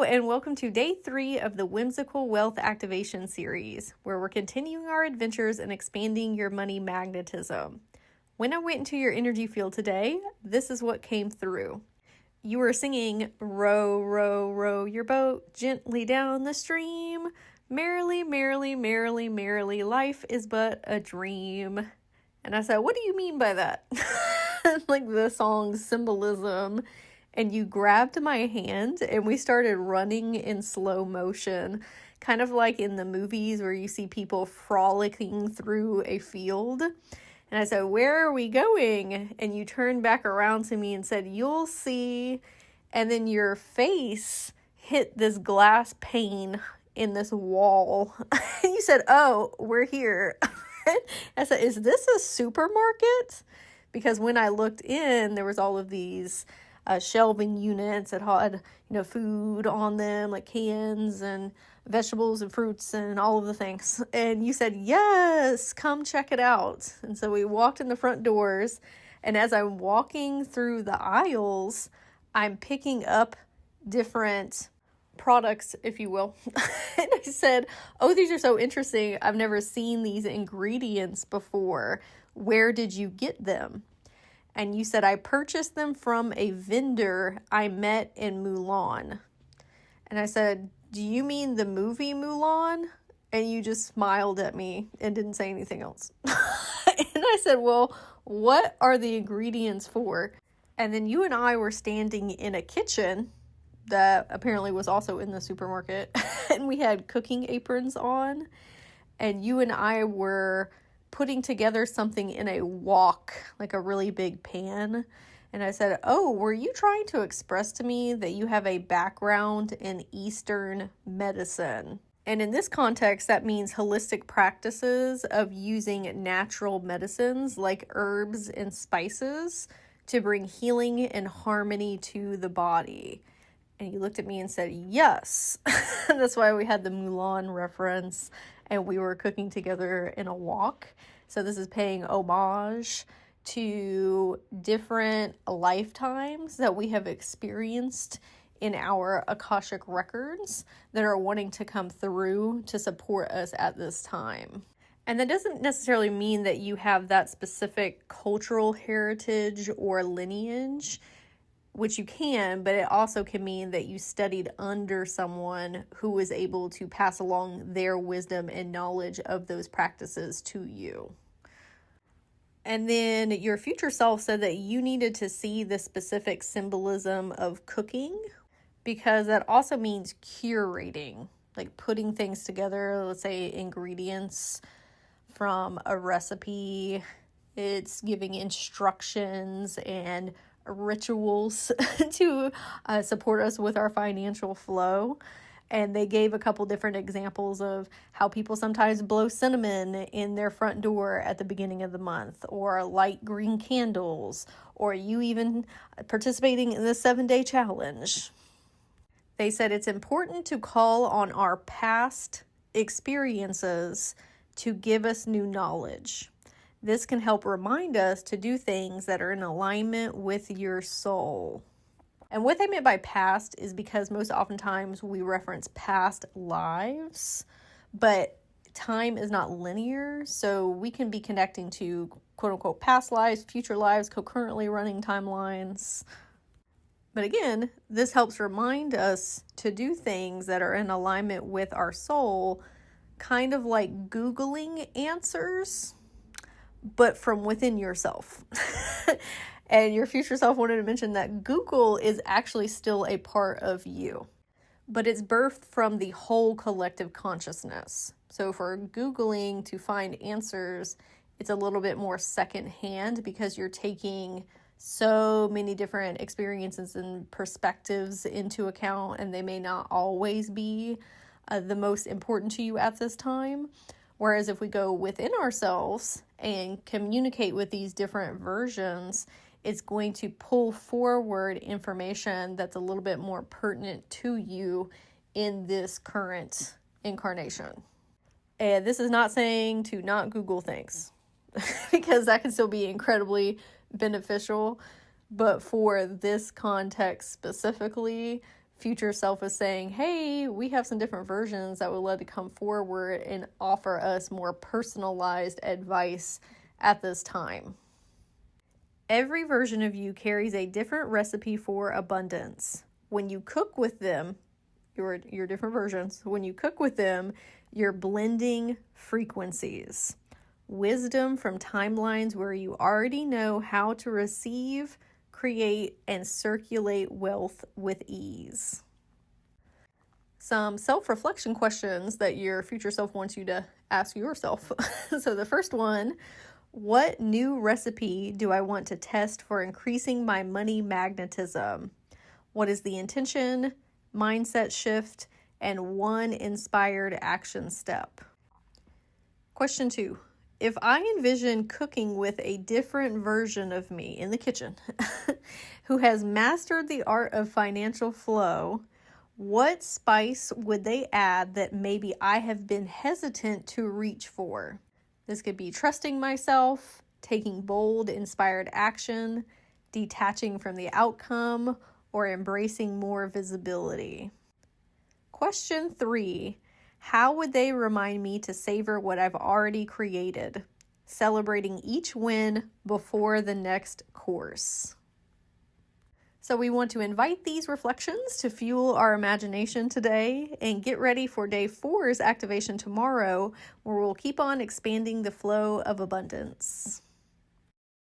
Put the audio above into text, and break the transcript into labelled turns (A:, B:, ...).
A: Hello, and welcome to day 3 of the Whimsical Wealth Activation series, where we're continuing our adventures and expanding your money magnetism. When I went into your energy field today, this is what came through. You were singing, "Row, row, row your boat gently down the stream. Merrily, merrily, merrily, merrily, life is but a dream." And I said, what do you mean by that? Like the song's symbolism. And you grabbed my hand and we started running in slow motion, kind of like in the movies where you see people frolicking through a field. And I said, "Where are we going?" And you turned back around to me and said, "You'll see." And then your face hit this glass pane in this wall. And you said, "Oh, we're here." I said, "Is this a supermarket?" Because when I looked in, there was all of these shelving units that had, food on them, like cans and vegetables and fruits and all of the things. And you said, "Yes, come check it out." And so we walked in the front doors, and as I'm walking through the aisles, I'm picking up different products, if you will. And I said, "Oh, these are so interesting. I've never seen these ingredients before. Where did you get them?" And you said, "I purchased them from a vendor I met in Mulan." And I said, "Do you mean the movie Mulan?" And you just smiled at me and didn't say anything else. And I said, "Well, what are the ingredients for?" And then you and I were standing in a kitchen that apparently was also in the supermarket. And we had cooking aprons on. And you and I were putting together something in a wok, like a really big pan. And I said, "Oh, were you trying to express to me that you have a background in Eastern medicine?" And in this context, that means holistic practices of using natural medicines like herbs and spices to bring healing and harmony to the body. And you looked at me and said, "Yes." That's why we had the Mulan reference and we were cooking together in a wok. So this is paying homage to different lifetimes that we have experienced in our Akashic records that are wanting to come through to support us at this time. And that doesn't necessarily mean that you have that specific cultural heritage or lineage, which you can, but it also can mean that you studied under someone who was able to pass along their wisdom and knowledge of those practices to you. And then your future self said that you needed to see the specific symbolism of cooking, because that also means curating, like putting things together, let's say ingredients from a recipe. It's giving instructions and rituals to support us with our financial flow. And they gave a couple different examples of how people sometimes blow cinnamon in their front door at the beginning of the month, or light green candles, or you even participating in the 7-day challenge. They said it's important to call on our past experiences to give us new knowledge. This can help remind us to do things that are in alignment with your soul. And what they meant by past is because most oftentimes we reference past lives, but time is not linear. So we can be connecting to quote unquote past lives, future lives, concurrently running timelines. But again, this helps remind us to do things that are in alignment with our soul, kind of like Googling answers, but from within yourself. And your future self wanted to mention that Google is actually still a part of you, but it's birthed from the whole collective consciousness. So for Googling to find answers, it's a little bit more secondhand because you're taking so many different experiences and perspectives into account, and they may not always be the most important to you at this time. Whereas if we go within ourselves and communicate with these different versions, it's going to pull forward information that's a little bit more pertinent to you in this current incarnation. And this is not saying to not Google things, because that can still be incredibly beneficial. But for this context specifically, future self is saying, hey, we have some different versions that would love to come forward and offer us more personalized advice at this time. Every version of you carries a different recipe for abundance. When you cook with them, your different versions, when you cook with them, you're blending frequencies. Wisdom from timelines where you already know how to receive, create, and circulate wealth with ease. Some self-reflection questions that your future self wants you to ask yourself. So the first one, what new recipe do I want to test for increasing my money magnetism? What is the intention, mindset shift, and one inspired action step? Question 2. If I envision cooking with a different version of me in the kitchen who has mastered the art of financial flow, what spice would they add that maybe I have been hesitant to reach for? This could be trusting myself, taking bold, inspired action, detaching from the outcome, or embracing more visibility. Question 3. How would they remind me to savor what I've already created, celebrating each win before the next course? So we want to invite these reflections to fuel our imagination today and get ready for day 4's activation tomorrow, where we'll keep on expanding the flow of abundance.